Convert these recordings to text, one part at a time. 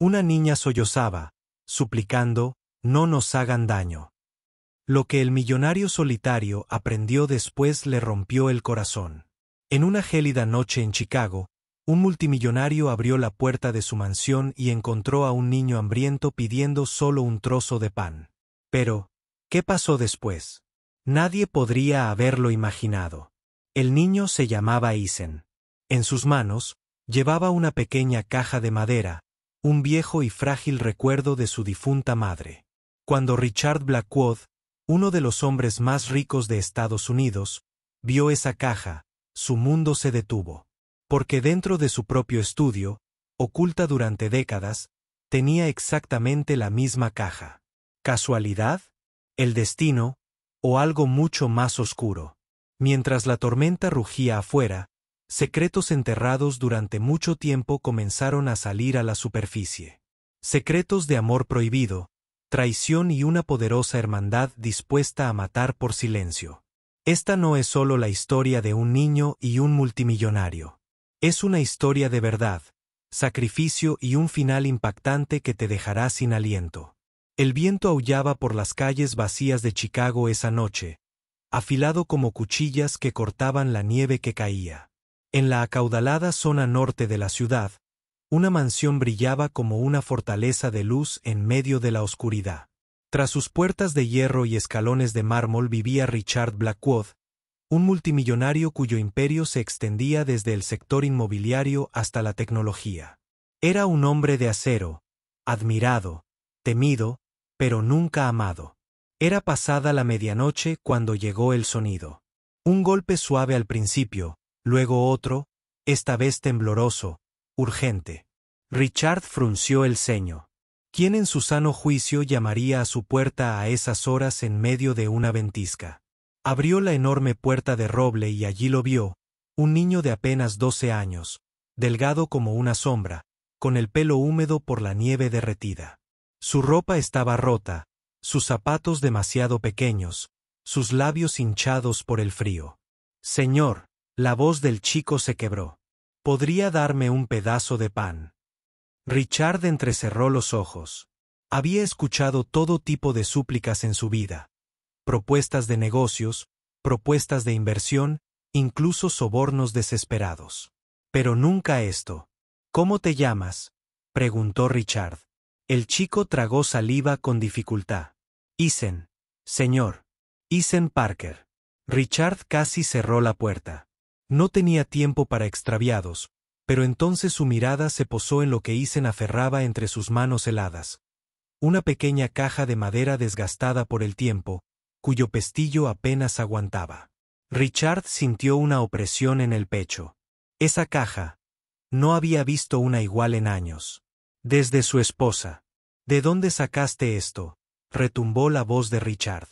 Una niña sollozaba, suplicando, no nos hagan daño. Lo que el millonario solitario aprendió después le rompió el corazón. En una gélida noche en Chicago, un multimillonario abrió la puerta de su mansión y encontró a un niño hambriento pidiendo solo un trozo de pan. Pero, ¿qué pasó después? Nadie podría haberlo imaginado. El niño se llamaba Eisen. En sus manos, llevaba una pequeña caja de madera, un viejo y frágil recuerdo de su difunta madre. Cuando Richard Blackwood, uno de los hombres más ricos de Estados Unidos, vio esa caja, su mundo se detuvo. Porque dentro de su propio estudio, oculta durante décadas, tenía exactamente la misma caja. ¿Casualidad? ¿El destino? ¿O algo mucho más oscuro? Mientras la tormenta rugía afuera, secretos enterrados durante mucho tiempo comenzaron a salir a la superficie. Secretos de amor prohibido, traición y una poderosa hermandad dispuesta a matar por silencio. Esta no es solo la historia de un niño y un multimillonario. Es una historia de verdad, sacrificio y un final impactante que te dejará sin aliento. El viento aullaba por las calles vacías de Chicago esa noche, afilado como cuchillas que cortaban la nieve que caía. En la acaudalada zona norte de la ciudad, una mansión brillaba como una fortaleza de luz en medio de la oscuridad. Tras sus puertas de hierro y escalones de mármol vivía Richard Blackwood, un multimillonario cuyo imperio se extendía desde el sector inmobiliario hasta la tecnología. Era un hombre de acero, admirado, temido, pero nunca amado. Era pasada la medianoche cuando llegó el sonido. Un golpe suave al principio, luego otro, esta vez tembloroso, urgente. Richard frunció el ceño. ¿Quién en su sano juicio llamaría a su puerta a esas horas en medio de una ventisca? Abrió la enorme puerta de roble y allí lo vio, un niño de apenas 12 años, delgado como una sombra, con el pelo húmedo por la nieve derretida. Su ropa estaba rota, sus zapatos demasiado pequeños, sus labios hinchados por el frío. Señor, la voz del chico se quebró. ¿Podría darme un pedazo de pan? Richard entrecerró los ojos. Había escuchado todo tipo de súplicas en su vida. Propuestas de negocios, propuestas de inversión, incluso sobornos desesperados. Pero nunca esto. ¿Cómo te llamas?, preguntó Richard. El chico tragó saliva con dificultad. Eisen, señor. Eisen Parker. Richard casi cerró la puerta. No tenía tiempo para extraviados, pero entonces su mirada se posó en lo que Eisen aferraba entre sus manos heladas. Una pequeña caja de madera desgastada por el tiempo, cuyo pestillo apenas aguantaba. Richard sintió una opresión en el pecho. Esa caja. No había visto una igual en años. Desde su esposa. ¿De dónde sacaste esto?, retumbó la voz de Richard.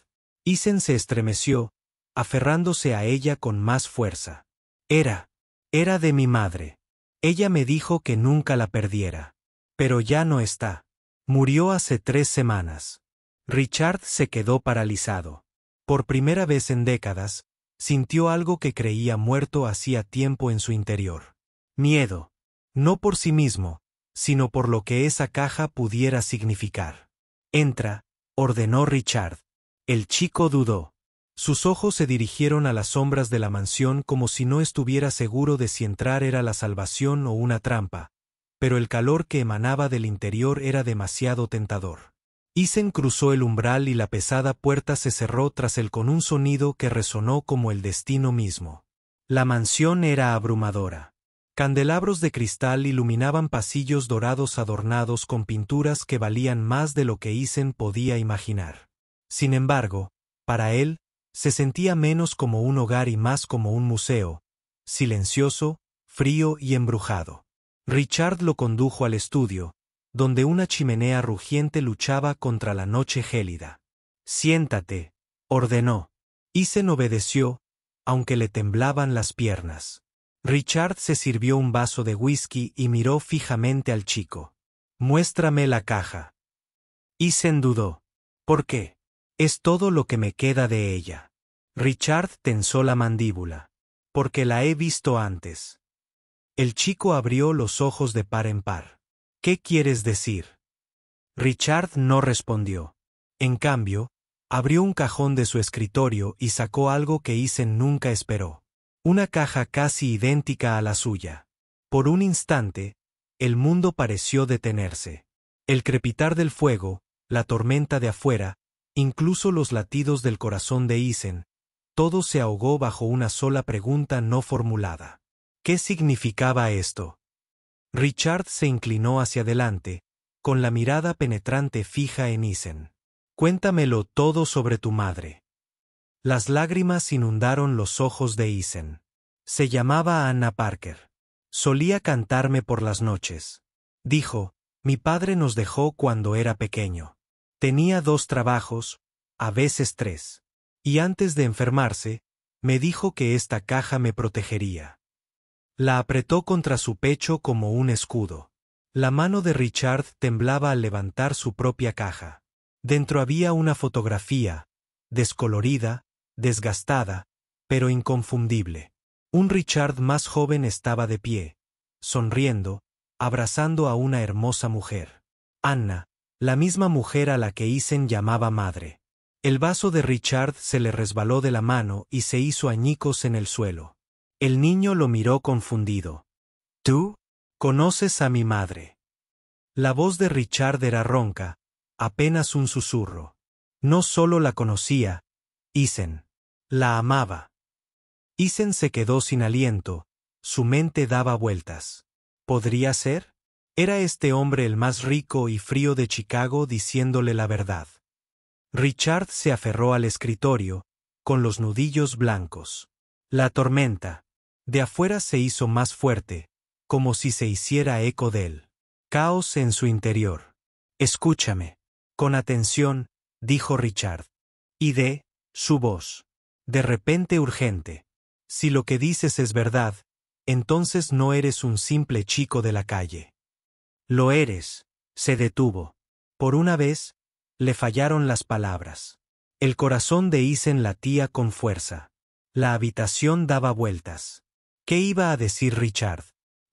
Eisen se estremeció, aferrándose a ella con más fuerza. Era de mi madre. Ella me dijo que nunca la perdiera. Pero ya no está. Murió hace 3 semanas. Richard se quedó paralizado. Por primera vez en décadas, sintió algo que creía muerto hacía tiempo en su interior. Miedo. No por sí mismo, sino por lo que esa caja pudiera significar. Entra, ordenó Richard. El chico dudó. Sus ojos se dirigieron a las sombras de la mansión como si no estuviera seguro de si entrar era la salvación o una trampa, pero el calor que emanaba del interior era demasiado tentador. Eisen cruzó el umbral y la pesada puerta se cerró tras él con un sonido que resonó como el destino mismo. La mansión era abrumadora. Candelabros de cristal iluminaban pasillos dorados adornados con pinturas que valían más de lo que Eisen podía imaginar. Sin embargo, para él, se sentía menos como un hogar y más como un museo, silencioso, frío y embrujado. Richard lo condujo al estudio, donde una chimenea rugiente luchaba contra la noche gélida. Siéntate, ordenó. Eisen obedeció, aunque le temblaban las piernas. Richard se sirvió un vaso de whisky y miró fijamente al chico. Muéstrame la caja. Eisen dudó. ¿Por qué? Es todo lo que me queda de ella. Richard tensó la mandíbula. Porque la he visto antes. El chico abrió los ojos de par en par. ¿Qué quieres decir? Richard no respondió. En cambio, abrió un cajón de su escritorio y sacó algo que Isen nunca esperó. Una caja casi idéntica a la suya. Por un instante, el mundo pareció detenerse. El crepitar del fuego, la tormenta de afuera, incluso los latidos del corazón de Isen, todo se ahogó bajo una sola pregunta no formulada. ¿Qué significaba esto? Richard se inclinó hacia adelante, con la mirada penetrante fija en Isen. Cuéntamelo todo sobre tu madre. Las lágrimas inundaron los ojos de Isen. Se llamaba Anna Parker. Solía cantarme por las noches. Dijo, mi padre nos dejó cuando era pequeño. Tenía 2 trabajos, a veces 3. Y antes de enfermarse, me dijo que esta caja me protegería. La apretó contra su pecho como un escudo. La mano de Richard temblaba al levantar su propia caja. Dentro había una fotografía, descolorida, desgastada, pero inconfundible. Un Richard más joven estaba de pie, sonriendo, abrazando a una hermosa mujer. Anna, la misma mujer a la que Isen llamaba madre. El vaso de Richard se le resbaló de la mano y se hizo añicos en el suelo. El niño lo miró confundido. ¿Tú? ¿Conoces a mi madre? La voz de Richard era ronca, apenas un susurro. No solo la conocía, Isen. La amaba. Isen se quedó sin aliento, su mente daba vueltas. ¿Podría ser? Era este hombre el más rico y frío de Chicago diciéndole la verdad. Richard se aferró al escritorio, con los nudillos blancos. La tormenta, de afuera se hizo más fuerte, como si se hiciera eco de él. Caos en su interior. Escúchame. Con atención, dijo Richard. Y su voz. De repente urgente. Si lo que dices es verdad, entonces no eres un simple chico de la calle. Lo eres. Se detuvo. Por una vez, le fallaron las palabras. El corazón de Isen latía con fuerza. La habitación daba vueltas. ¿Qué iba a decir Richard?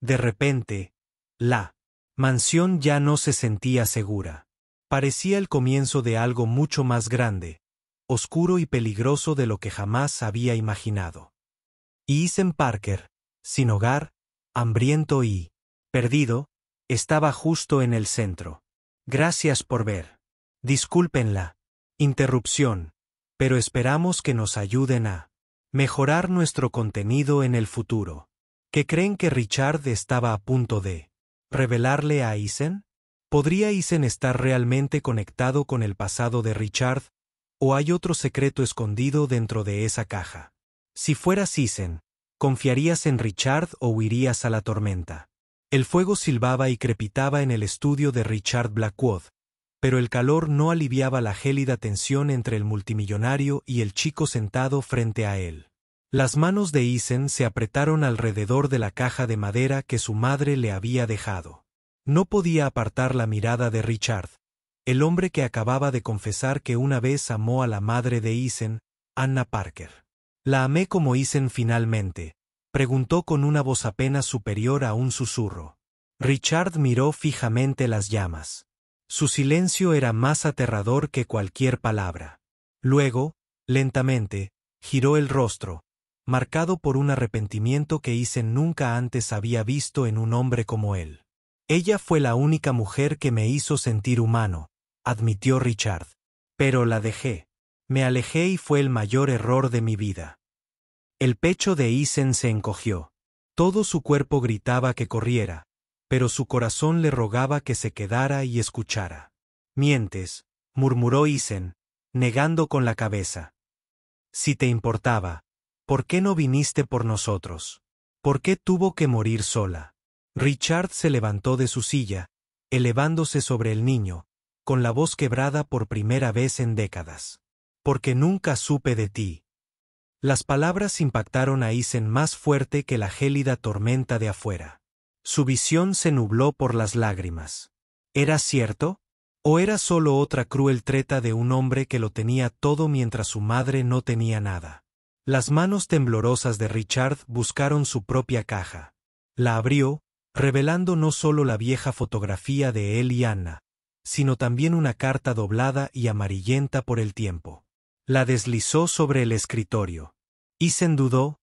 De repente, la mansión ya no se sentía segura. Parecía el comienzo de algo mucho más grande, oscuro y peligroso de lo que jamás había imaginado. Y Isen Parker, sin hogar, hambriento y perdido, estaba justo en el centro. Gracias por ver. Disculpen la interrupción, pero esperamos que nos ayuden a mejorar nuestro contenido en el futuro. ¿Qué creen que Richard estaba a punto de revelarle a Isen? ¿Podría Isen estar realmente conectado con el pasado de Richard, o hay otro secreto escondido dentro de esa caja? Si fueras Isen, ¿confiarías en Richard o huirías a la tormenta? El fuego silbaba y crepitaba en el estudio de Richard Blackwood, pero el calor no aliviaba la gélida tensión entre el multimillonario y el chico sentado frente a él. Las manos de Isen se apretaron alrededor de la caja de madera que su madre le había dejado. No podía apartar la mirada de Richard, el hombre que acababa de confesar que una vez amó a la madre de Isen, Anna Parker. ¿La amé como Isen finalmente?, preguntó con una voz apenas superior a un susurro. Richard miró fijamente las llamas. Su silencio era más aterrador que cualquier palabra. Luego, lentamente, giró el rostro, marcado por un arrepentimiento que Isen nunca antes había visto en un hombre como él. Ella fue la única mujer que me hizo sentir humano, admitió Richard. Pero la dejé. Me alejé y fue el mayor error de mi vida. El pecho de Isen se encogió. Todo su cuerpo gritaba que corriera, pero su corazón le rogaba que se quedara y escuchara. Mientes, murmuró Isen, negando con la cabeza. Si te importaba, ¿por qué no viniste por nosotros? ¿Por qué tuvo que morir sola? Richard se levantó de su silla, elevándose sobre el niño, con la voz quebrada por primera vez en décadas. Porque nunca supe de ti. Las palabras impactaron a Isen más fuerte que la gélida tormenta de afuera. Su visión se nubló por las lágrimas. ¿Era cierto? ¿O era solo otra cruel treta de un hombre que lo tenía todo mientras su madre no tenía nada? Las manos temblorosas de Richard buscaron su propia caja. La abrió, revelando no solo la vieja fotografía de él y Anna, sino también una carta doblada y amarillenta por el tiempo. La deslizó sobre el escritorio. Isen dudó,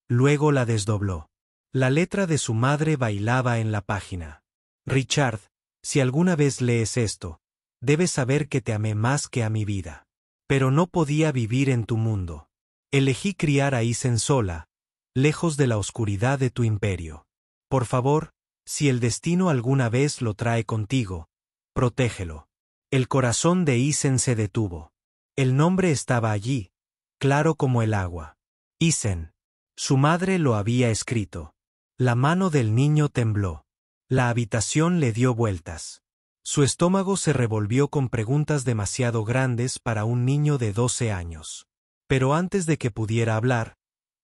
luego la desdobló. La letra de su madre bailaba en la página. Richard, si alguna vez lees esto, debes saber que te amé más que a mi vida. Pero no podía vivir en tu mundo. Elegí criar a Isen sola, lejos de la oscuridad de tu imperio. Por favor, si el destino alguna vez lo trae contigo, protégelo. El corazón de Isen se detuvo. El nombre estaba allí, claro como el agua. Isen. Su madre lo había escrito. La mano del niño tembló. La habitación le dio vueltas. Su estómago se revolvió con preguntas demasiado grandes para un niño de 12 años. Pero antes de que pudiera hablar,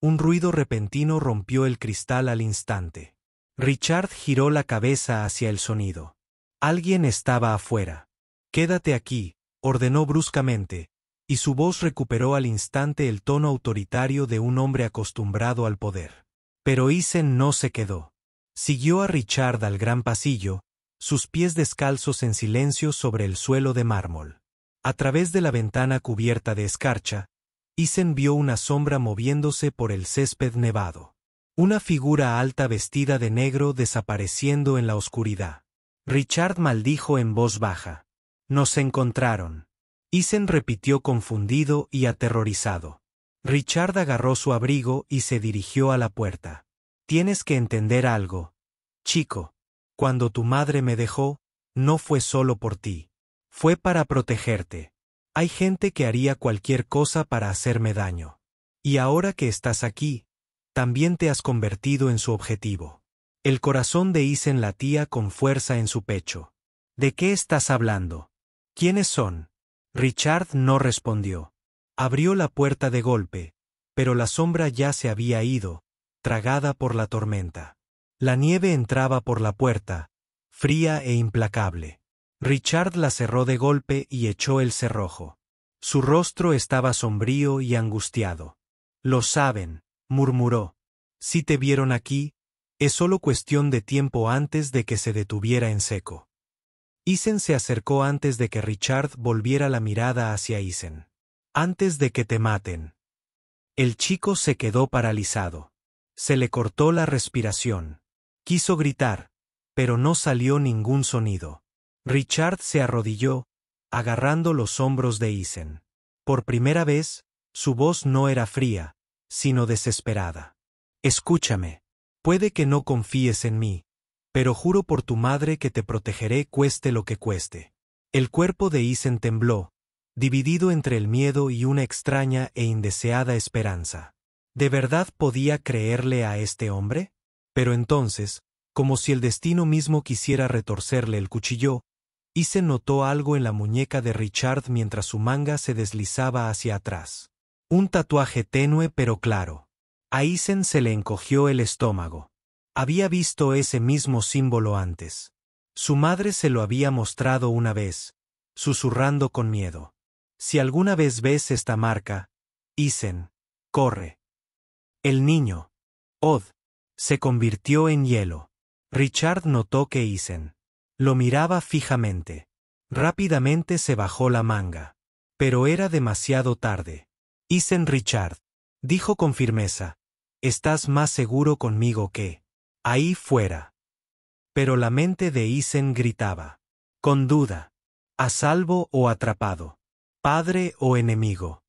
un ruido repentino rompió el cristal al instante. Richard giró la cabeza hacia el sonido. Alguien estaba afuera. «Quédate aquí», ordenó bruscamente, y su voz recuperó al instante el tono autoritario de un hombre acostumbrado al poder. Pero Isen no se quedó. Siguió a Richard al gran pasillo, sus pies descalzos en silencio sobre el suelo de mármol. A través de la ventana cubierta de escarcha, Isen vio una sombra moviéndose por el césped nevado. Una figura alta vestida de negro desapareciendo en la oscuridad. Richard maldijo en voz baja. «Nos encontraron». Isen repitió confundido y aterrorizado. Richard agarró su abrigo y se dirigió a la puerta. «Tienes que entender algo, chico. Cuando tu madre me dejó, no fue solo por ti. Fue para protegerte. Hay gente que haría cualquier cosa para hacerme daño. Y ahora que estás aquí, también te has convertido en su objetivo». El corazón de Isen latía con fuerza en su pecho. «¿De qué estás hablando? ¿Quiénes son?» Richard no respondió. Abrió la puerta de golpe, pero la sombra ya se había ido, tragada por la tormenta. La nieve entraba por la puerta, fría e implacable. Richard la cerró de golpe y echó el cerrojo. Su rostro estaba sombrío y angustiado. «Lo saben», murmuró. «Si te vieron aquí, es solo cuestión de tiempo antes de que se detuviera en seco». Isen se acercó antes de que Richard volviera la mirada hacia Isen. «Antes de que te maten». El chico se quedó paralizado. Se le cortó la respiración. Quiso gritar, pero no salió ningún sonido. Richard se arrodilló, agarrando los hombros de Isen. Por primera vez, su voz no era fría, sino desesperada. «Escúchame. Puede que no confíes en mí, pero juro por tu madre que te protegeré cueste lo que cueste». El cuerpo de Isen tembló, dividido entre el miedo y una extraña e indeseada esperanza. ¿De verdad podía creerle a este hombre? Pero entonces, como si el destino mismo quisiera retorcerle el cuchillo, Isen notó algo en la muñeca de Richard mientras su manga se deslizaba hacia atrás. Un tatuaje tenue pero claro. A Isen se le encogió el estómago. Había visto ese mismo símbolo antes. Su madre se lo había mostrado una vez, susurrando con miedo. «Si alguna vez ves esta marca, Isen, corre». El niño, Odd, se convirtió en hielo. Richard notó que Isen lo miraba fijamente. Rápidamente se bajó la manga. Pero era demasiado tarde. «Isen Richard», dijo con firmeza, «estás más seguro conmigo que ahí fuera». Pero la mente de Isen gritaba. Con duda. ¿A salvo o atrapado? ¿Padre o enemigo?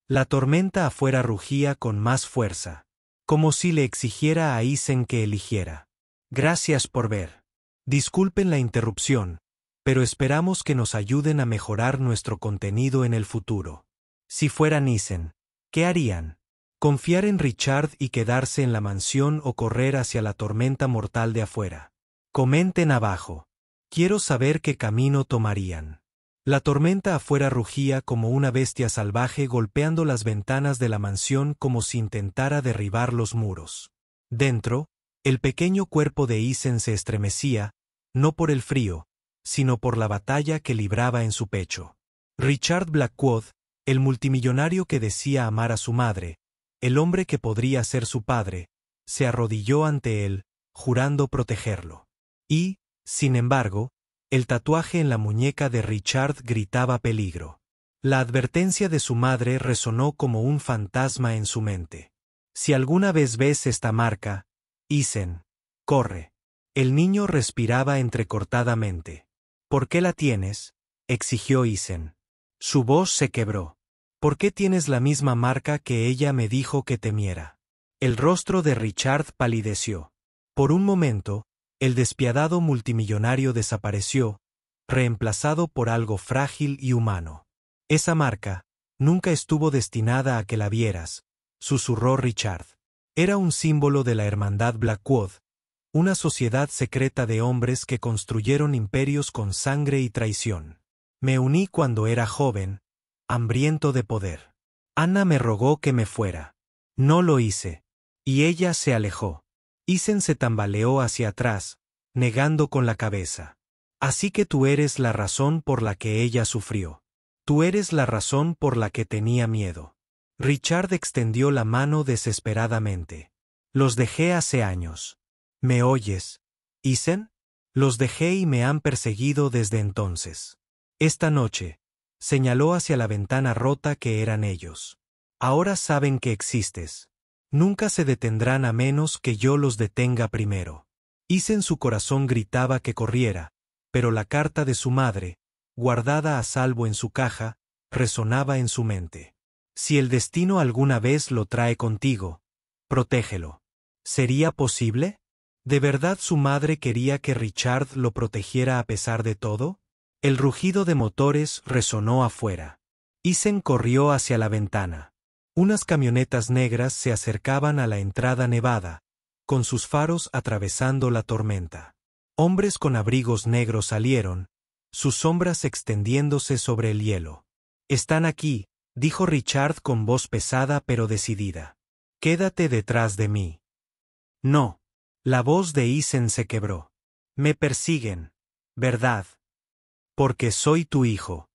La tormenta afuera rugía con más fuerza, como si le exigiera a Isen que eligiera. Gracias por ver. Disculpen la interrupción, pero esperamos que nos ayuden a mejorar nuestro contenido en el futuro. Si fueran Isen, ¿qué harían? ¿Confiar en Richard y quedarse en la mansión o correr hacia la tormenta mortal de afuera? Comenten abajo. Quiero saber qué camino tomarían. La tormenta afuera rugía como una bestia salvaje golpeando las ventanas de la mansión como si intentara derribar los muros. Dentro, el pequeño cuerpo de Isen se estremecía, no por el frío, sino por la batalla que libraba en su pecho. Richard Blackwood, el multimillonario que decía amar a su madre, el hombre que podría ser su padre, se arrodilló ante él, jurando protegerlo. Y, sin embargo, el tatuaje en la muñeca de Richard gritaba peligro. La advertencia de su madre resonó como un fantasma en su mente. Si alguna vez ves esta marca, Ethan, corre. El niño respiraba entrecortadamente. ¿Por qué la tienes?, exigió Ethan. Su voz se quebró. ¿Por qué tienes la misma marca que ella me dijo que temiera? El rostro de Richard palideció. Por un momento, el despiadado multimillonario desapareció, reemplazado por algo frágil y humano. Esa marca nunca estuvo destinada a que la vieras, susurró Richard. Era un símbolo de la hermandad Blackwood, una sociedad secreta de hombres que construyeron imperios con sangre y traición. Me uní cuando era joven, hambriento de poder. Anna me rogó que me fuera. No lo hice. Y ella se alejó. Ethan se tambaleó hacia atrás, negando con la cabeza. Así que tú eres la razón por la que ella sufrió. Tú eres la razón por la que tenía miedo. Richard extendió la mano desesperadamente. Los dejé hace años. ¿Me oyes, Ethan? Los dejé y me han perseguido desde entonces. Esta noche, señaló hacia la ventana rota que eran ellos. Ahora saben que existes. Nunca se detendrán a menos que yo los detenga primero. Ethan su corazón gritaba que corriera, pero la carta de su madre, guardada a salvo en su caja, resonaba en su mente. Si el destino alguna vez lo trae contigo, protégelo. ¿Sería posible? ¿De verdad su madre quería que Richard lo protegiera a pesar de todo? El rugido de motores resonó afuera. Ethan corrió hacia la ventana. Unas camionetas negras se acercaban a la entrada nevada, con sus faros atravesando la tormenta. Hombres con abrigos negros salieron, sus sombras extendiéndose sobre el hielo. «Están aquí», dijo Richard con voz pesada pero decidida. «Quédate detrás de mí». «No». La voz de Ethan se quebró. «Me persiguen, ¿verdad? Porque soy tu hijo».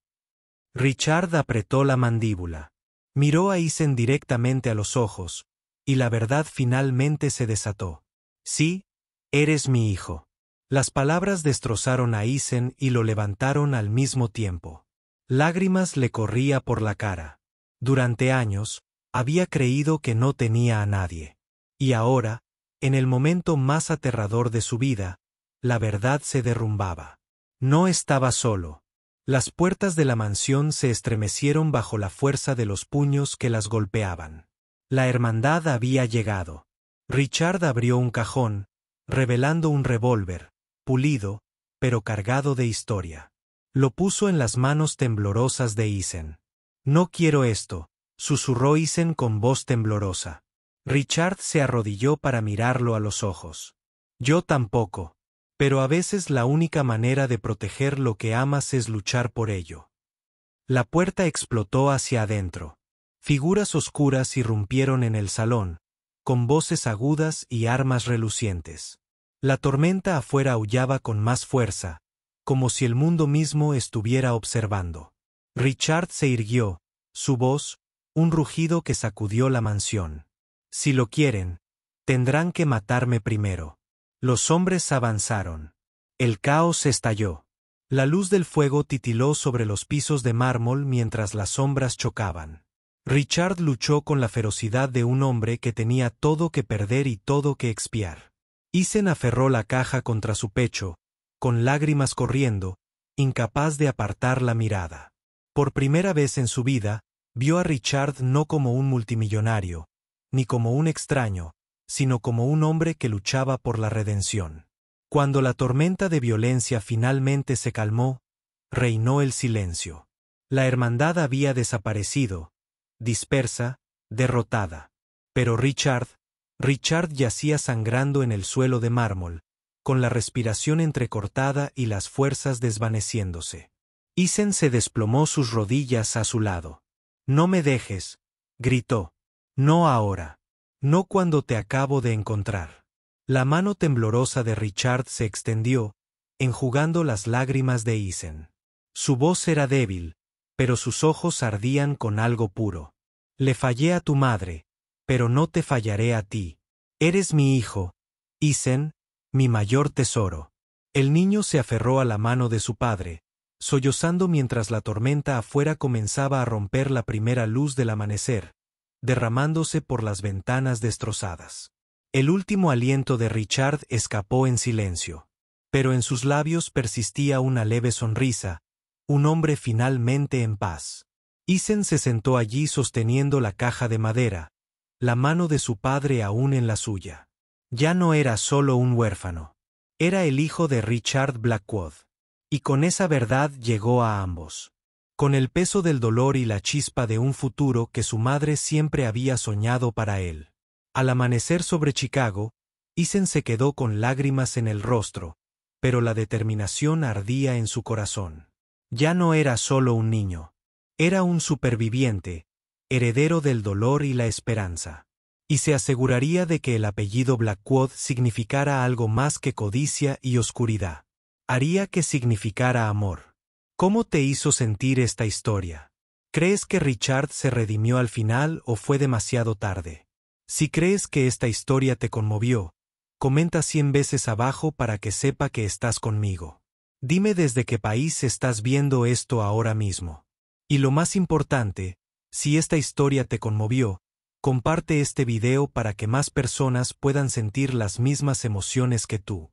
Richard apretó la mandíbula. Miró a Ethan directamente a los ojos, y la verdad finalmente se desató. «Sí, eres mi hijo». Las palabras destrozaron a Ethan y lo levantaron al mismo tiempo. Lágrimas le corría por la cara. Durante años, había creído que no tenía a nadie. Y ahora, en el momento más aterrador de su vida, la verdad se derrumbaba. No estaba solo. Las puertas de la mansión se estremecieron bajo la fuerza de los puños que las golpeaban. La hermandad había llegado. Richard abrió un cajón, revelando un revólver, pulido, pero cargado de historia. Lo puso en las manos temblorosas de Ethan. «No quiero esto», susurró Ethan con voz temblorosa. Richard se arrodilló para mirarlo a los ojos. «Yo tampoco. Pero a veces la única manera de proteger lo que amas es luchar por ello». La puerta explotó hacia adentro. Figuras oscuras irrumpieron en el salón, con voces agudas y armas relucientes. La tormenta afuera aullaba con más fuerza, como si el mundo mismo estuviera observando. Richard se irguió, su voz, un rugido que sacudió la mansión. «Si lo quieren, tendrán que matarme primero». Los hombres avanzaron. El caos estalló. La luz del fuego titiló sobre los pisos de mármol mientras las sombras chocaban. Richard luchó con la ferocidad de un hombre que tenía todo que perder y todo que expiar. Ethan aferró la caja contra su pecho, con lágrimas corriendo, incapaz de apartar la mirada. Por primera vez en su vida, vio a Richard no como un multimillonario, ni como un extraño, sino como un hombre que luchaba por la redención. Cuando la tormenta de violencia finalmente se calmó, reinó el silencio. La hermandad había desaparecido, dispersa, derrotada. Pero Richard yacía sangrando en el suelo de mármol, con la respiración entrecortada y las fuerzas desvaneciéndose. Ethan se desplomó sus rodillas a su lado. «No me dejes», gritó. «No ahora. No cuando te acabo de encontrar». La mano temblorosa de Richard se extendió, enjugando las lágrimas de Ethan. Su voz era débil, pero sus ojos ardían con algo puro. «Le fallé a tu madre, pero no te fallaré a ti. Eres mi hijo, Ethan, mi mayor tesoro. El niño se aferró a la mano de su padre, sollozando mientras la tormenta afuera comenzaba a romper la primera luz del amanecer, derramándose por las ventanas destrozadas. El último aliento de Richard escapó en silencio, pero en sus labios persistía una leve sonrisa, un hombre finalmente en paz. Ethan se sentó allí sosteniendo la caja de madera, la mano de su padre aún en la suya. Ya no era solo un huérfano. Era el hijo de Richard Blackwood. Y con esa verdad llegó a ambos. Con el peso del dolor y la chispa de un futuro que su madre siempre había soñado para él. Al amanecer sobre Chicago, Ethan se quedó con lágrimas en el rostro, pero la determinación ardía en su corazón. Ya no era solo un niño. Era un superviviente, heredero del dolor y la esperanza. Y se aseguraría de que el apellido Blackwood significara algo más que codicia y oscuridad. Haría que significara amor. ¿Cómo te hizo sentir esta historia? ¿Crees que Richard se redimió al final o fue demasiado tarde? Si crees que esta historia te conmovió, comenta 100 veces abajo para que sepa que estás conmigo. Dime desde qué país estás viendo esto ahora mismo. Y lo más importante, si esta historia te conmovió, comparte este video para que más personas puedan sentir las mismas emociones que tú.